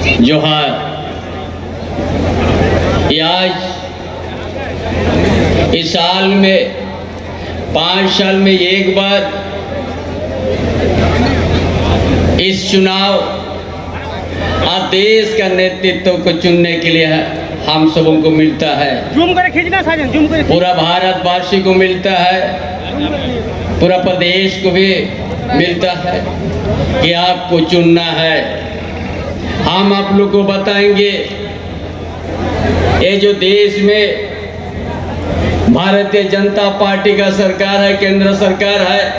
जोहार। ये आज इस साल में 5 साल में एक बार इस चुनाव और देश का नेतृत्व को चुनने के लिए हम सबों को मिलता है। पूरा भारतवासी को मिलता है, पूरा प्रदेश को भी मिलता है कि आपको चुनना है। हम आप लोग को बताएंगे ये जो देश में भारतीय जनता पार्टी का सरकार है, केंद्र सरकार है,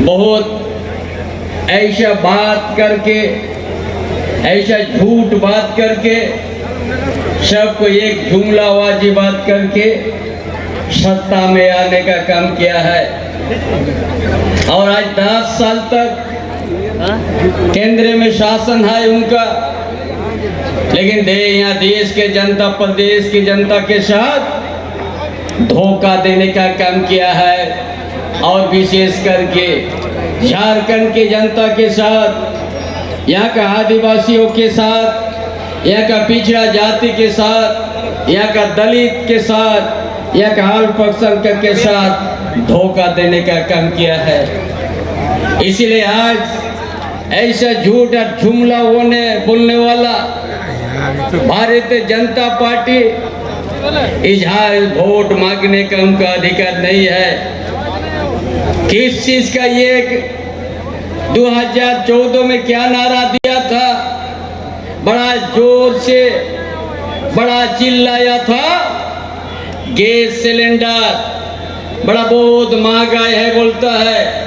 बहुत ऐसा बात करके, ऐसा झूठ बात करके, सबको एक जुमलाबाजी बात करके सत्ता में आने का काम किया है। और आज 10 साल तक केंद्र में शासन है उनका, लेकिन यहाँ देश के जनता, प्रदेश की जनता के साथ धोखा देने का काम किया है। और विशेष करके झारखंड की जनता के साथ, यहाँ का आदिवासियों के साथ, यहाँ का पिछड़ा जाति के साथ, यहाँ का दलित के साथ, यहाँ का अल्पसंख्यक के साथ धोखा देने का काम किया है। इसलिए आज ऐसा झूठ और जुमला बोलने वाला भारतीय जनता पार्टी इजहार वोट मांगने का उनका अधिकार नहीं है। किस चीज का ये 2014 में क्या नारा दिया था, बड़ा जोर से बड़ा चिल्लाया था, गैस सिलेंडर बड़ा बहुत महंगा है बोलता है।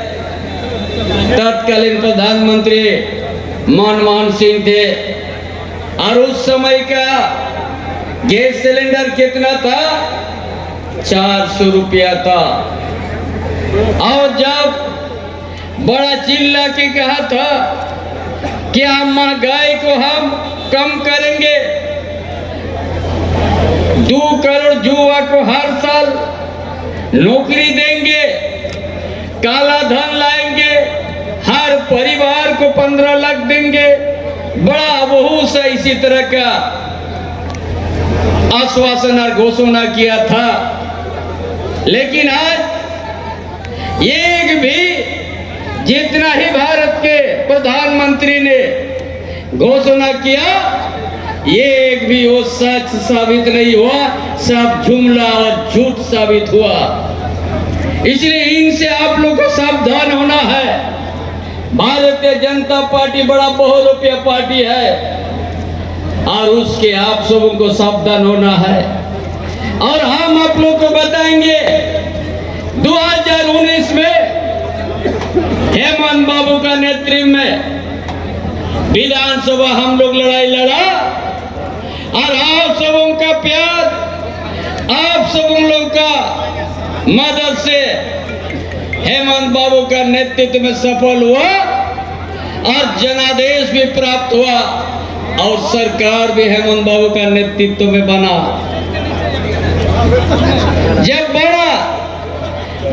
तत्कालीन प्रधानमंत्री मनमोहन सिंह थे और उस समय का गैस सिलेंडर कितना था? 400 रुपया था। और जब बड़ा चिल्ला के कहा था कि हम महंगाई को हम कम करेंगे, 2 करोड़ युवा को हर साल नौकरी देंगे, काला धन लाएंगे, हर परिवार को 15 लाख देंगे, बड़ा बहुत सा इसी तरह का आश्वासन और घोषणा किया था। लेकिन आज एक भी जितना ही भारत के प्रधानमंत्री ने घोषणा किया, एक भी वो सच साबित नहीं हुआ, सब जुमला और झूठ साबित हुआ। इसलिए इनसे आप लोग को सावधान होना है। भारतीय जनता पार्टी बड़ा बहुरूपिया पार्टी है और उसके आप सबों को सावधान होना है। और हम आप लोग को बताएंगे 2019 में हेमंत बाबू का नेतृत्व में विधानसभा हम लोग लड़ाई लड़ा और आप सबों का प्यार, आप सबों लोग का मदद से हेमंत बाबू का नेतृत्व में सफल हुआ और जनादेश भी प्राप्त हुआ और सरकार भी हेमंत बाबू का नेतृत्व में बना। जब बड़ा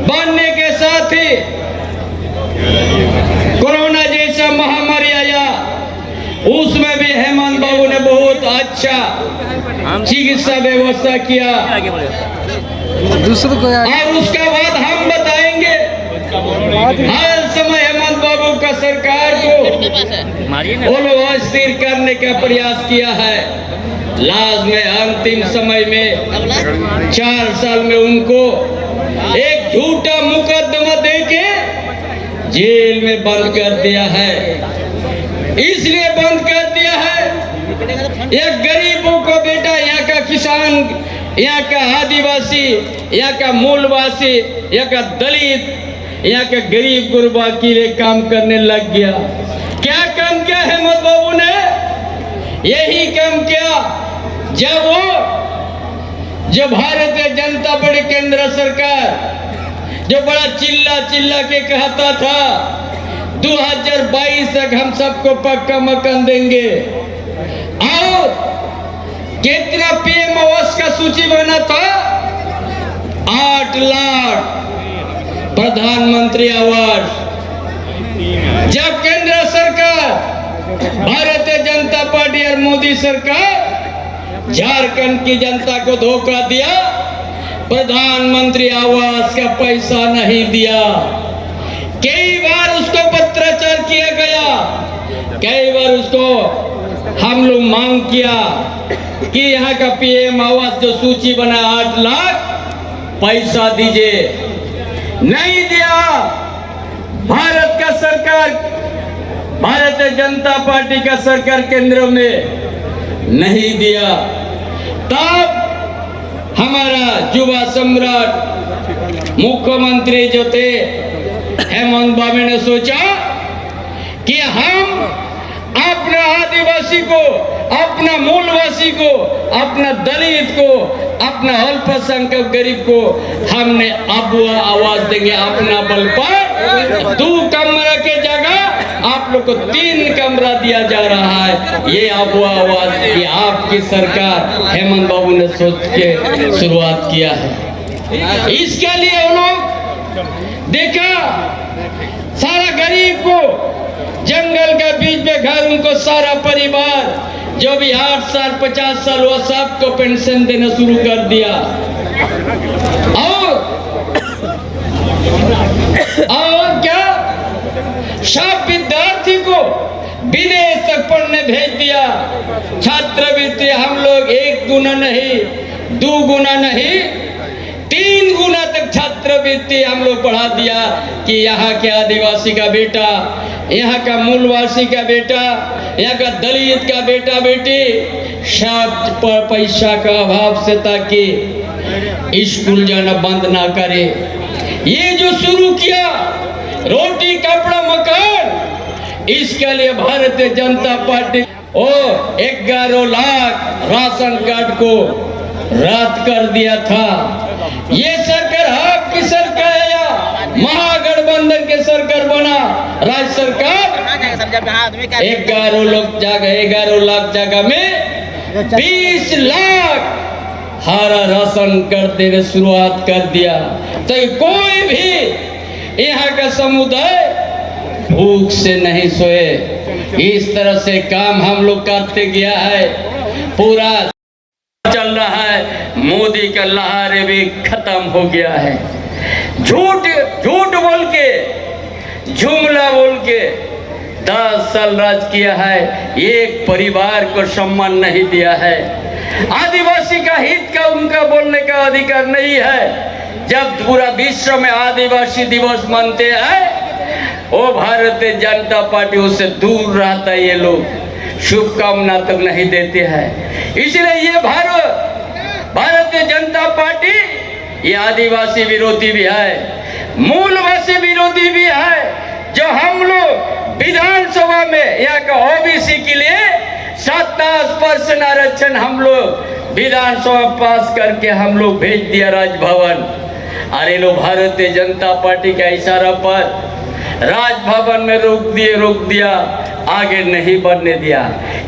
बनने के साथ ही कोरोना जैसा महामारी आया, उसमें भी हेमंत बाबू ने बहुत अच्छा चिकित्सा व्यवस्था किया। और उसका बाद हम बताएंगे हर समय हेमंत बाबू का सरकार को ओलवा स्थिर करने का प्रयास किया है। लास्ट में अंतिम समय में 4 साल में उनको एक झूठा मुकदमा देके जेल में बंद कर दिया है। इसलिए बंद कर दिया है, यह गरीबों को बेटा, यहाँ का किसान, यहाँ का आदिवासी, यहाँ का मूलवासी, यहाँ का दलित, यहाँ का गरीब गुरबा के लिए काम करने लग गया। क्या काम किया हेमंत बाबू ने? यही काम किया जब भारतीय जनता पार्टी केंद्र सरकार जो बड़ा चिल्ला के कहता था 2022 तक हम सबको पक्का मकान देंगे, और कितना पीएम आवास का सूची बना था? 8 लाख प्रधानमंत्री आवास। जब केंद्र सरकार नरेंद्र मोदी सरकार झारखंड की जनता को धोखा दिया, प्रधानमंत्री आवास का पैसा नहीं दिया। कई बार उसको पत्राचार किया गया, कई बार उसको हम लोग मांग किया कि यहाँ का पीएम आवास जो सूची बना 8 लाख पैसा दीजिए, नहीं दिया। भारत का सरकार, भारतीय जनता पार्टी का सरकार केंद्र में नहीं दिया। तब हमारा युवा सम्राट मुख्यमंत्री जो थे हेमंत बाबू ने सोचा कि हम अपना आदिवासी को, अपना मूलवासी को, अपना दलित को, अपना अल्पसंख्यक गरीब को हमने अबुआ आवास देंगे। अपना बल पर 2 कमरा के जगह आप लोग को 3 कमरा दिया जा रहा है। ये अबुआ आवास ये आपकी सरकार हेमंत बाबू ने सोच के शुरुआत किया है। इसके लिए उन लोग देखा सारा गरीब को जंगल के बीच में घर, उनको सारा परिवार जो भी 8 साल 50 साल वो सबको पेंशन देना शुरू कर दिया। और क्या सब विद्यार्थी को विदेश तक पढ़ने भेज दिया। छात्रवृत्ति हम लोग 1 गुना नहीं, 2 गुना नहीं, 3 गुना तक छात्रवृत्ति हम लोग बढ़ा दिया कि यहाँ के आदिवासी का बेटा, यहाँ का मूलवासी का बेटा, यहाँ का दलित का बेटा बेटी सब पर पैसा का अभाव से ताकि स्कूल जाना बंद ना करे। ये जो शुरू किया रोटी कपड़ा मकान, इसके लिए Bharatiya Janata party 11 lakh ration card को रद्द कर दिया था। ये सरकार आपकी सरकार है या महागठबंधन के सरकार बना राज्य सरकार 11 लाख जगह में 20 लाख हरा राशन कार्ड देने शुरुआत कर दिया। तो कोई भी यहाँ का समुदाय भूख से नहीं सोए। इस तरह से काम हम लोग करते गया है, पूरा चल रहा है। मोदी का लहारे भी खत्म हो गया है। झूठ बोल के, जुमला बोल के 10 साल राज किया है, एक परिवार को सम्मान नहीं दिया है। आदिवासी का हित का उनका बोलने का अधिकार नहीं है। जब पूरा विश्व में आदिवासी दिवस मनते हैं, वो भारतीय जनता पार्टी उससे दूर रहता है। ये लोग शुभकामना तक नहीं देते हैं। इसलिए ये भारतीय जनता पार्टी ये आदिवासी विरोधी भी है, मूलवासी विरोधी भी है। जो हम लोग विधानसभा में यहाँ का ओबीसी के लिए 27% आरक्षण हम लोग विधानसभा पास करके हम लोग भेज दिया राजभवन। अरे लोग भारतीय जनता पार्टी का इशारा पर राजभवन में रोक दिया, आगे नहीं बढ़ने दिया।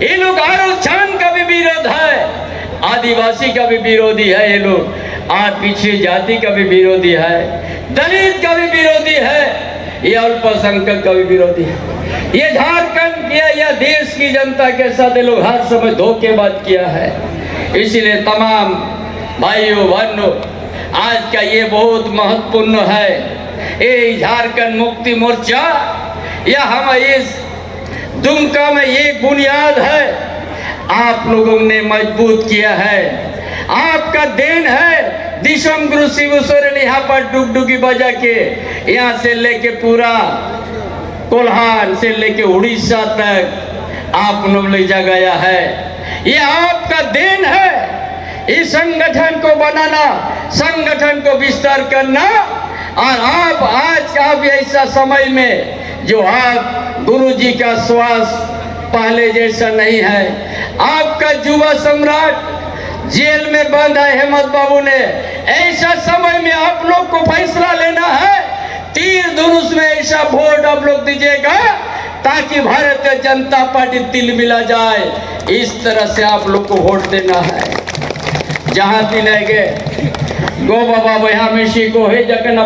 ये लोग आरक्षण का भी विरोध है, आदिवासी का भी विरोधी है, ये लोग पिछड़ी जाति का भी विरोधी है, दलित का भी विरोधी है, ये अल्पसंख्यक का भी विरोधी है। ये झारखंड किया या देश की जनता के साथ ये लोग हर समय धोखेबाज किया है। इसलिए तमाम भाइयों बहनों, आज का ये बहुत महत्वपूर्ण है। ये झारखंड मुक्ति मोर्चा या हम इस दुमका में ये बुनियाद है, आप लोगों ने मजबूत किया है, आपका देन है। दिशम गुरु शिव सोरेन यहाँ पर डुगडुगी बजा के यहाँ से लेके पूरा कोल्हान से लेके उड़ीसा तक आप लोग ले जा गया है। ये आपका देन है। इस संगठन को बनाना, संगठन को विस्तार करना, और आप आज आप ऐसा समय में जो आप गुरु जी का श्वास पहले जैसा नहीं है। आपका युवा सम्राट जेल में बंद है हेमंत बाबू ने। ऐसा समय में आप लोग को फैसला लेना है, तीर धनुष में ऐसा वोट आप लोग दीजिएगा ताकि भारतीय जनता पार्टी तिल मिला जाए। इस तरह से आप लोग को वोट देना है। जहाँ दिलेगे गो बाबा वहाँ मिशी को है जगन